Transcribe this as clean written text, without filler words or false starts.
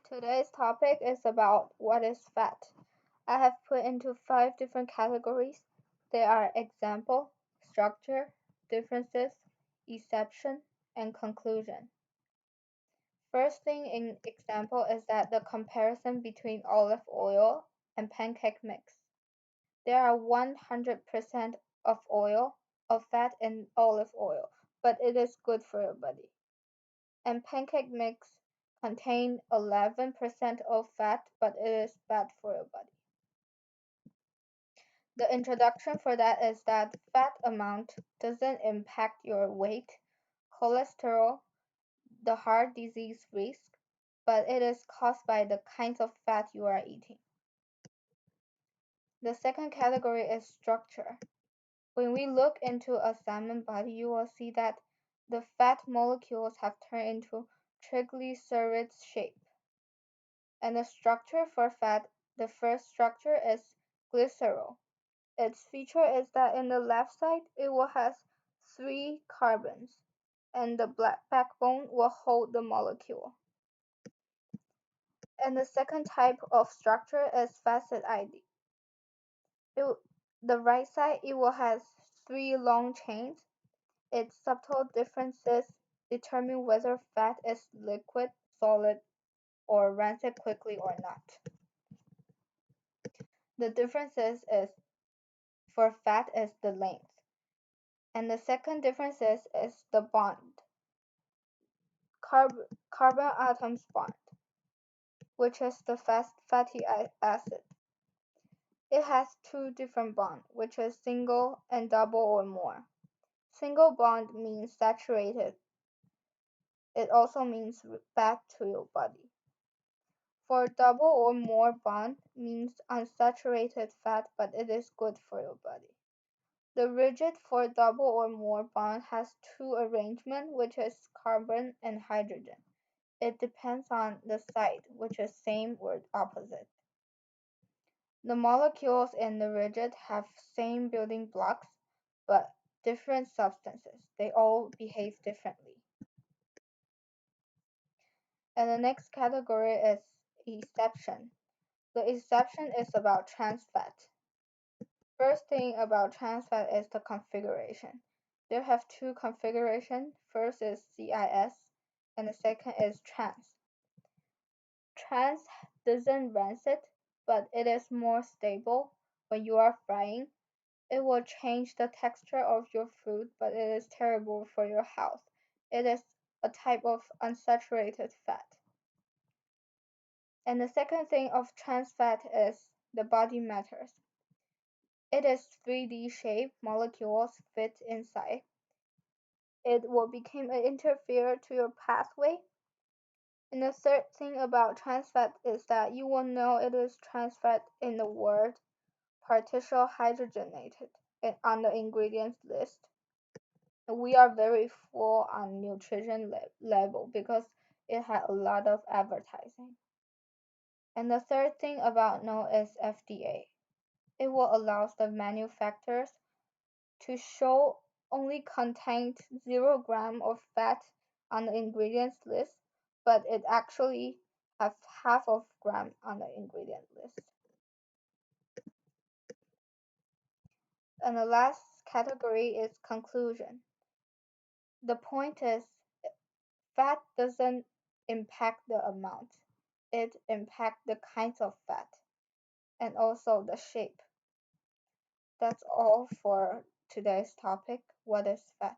Today's topic is about what is fat. I have put into 5 different categories. They are example, structure, differences, exception, and conclusion. First thing in example is that the comparison between olive oil and pancake mix. There are 100% of oil, of fat in olive oil, but it is good for your body. And pancake mix contain 11% of fat, but it is bad for your body. The introduction for that is that fat amount doesn't impact your weight, cholesterol, the heart disease risk, but it is caused by the kinds of fat you are eating. The second category is structure. When we look into a salmon body, you will see that the fat molecules have turned into triglyceride shape. And the structure for fat, the first structure is glycerol. Its feature is that in the left side it will have 3 carbons, and the black backbone will hold the molecule. And the second type of structure is fascide. The right side it will have 3 long chains. Its subtle differences determine whether fat is liquid, solid, or rancid quickly or not. The differences is for fat is the length. And the second difference is the bond, carbon atoms bond, which is the fatty acid. It has 2 different bonds, which is single and double or more. Single bond means saturated. It also means bad to your body. For double or more bond means unsaturated fat, but it is good for your body. The rigid for double or more bond has 2 arrangement, which is carbon and hydrogen. It depends on the site, which is same or opposite. The molecules in the rigid have same building blocks, but different substances. They all behave differently. And the next category is exception. The exception is about trans fat. First thing about trans fat is the configuration. They have 2 configurations. First is CIS and the second is trans. Trans doesn't rancid, but it is more stable when you are frying. It will change the texture of your food, but it is terrible for your health. It is a type of unsaturated fat. And the second thing of trans fat is the body matters. It is 3D shape molecules fit inside. It will become an interfere to your pathway. And the third thing about trans fat is that you will know it is trans fat in the word partial hydrogenated on the ingredients list. We are very full on nutrition level because it had a lot of advertising. And the third thing about know is FDA. It will allow the manufacturers to show only contained 0 gram of fat on the ingredients list, but it actually have half of gram on the ingredient list. And the last category is conclusion. The point is fat doesn't impact the amount. It impacts the kinds of fat and also the shape. That's all for today's topic. What is fat?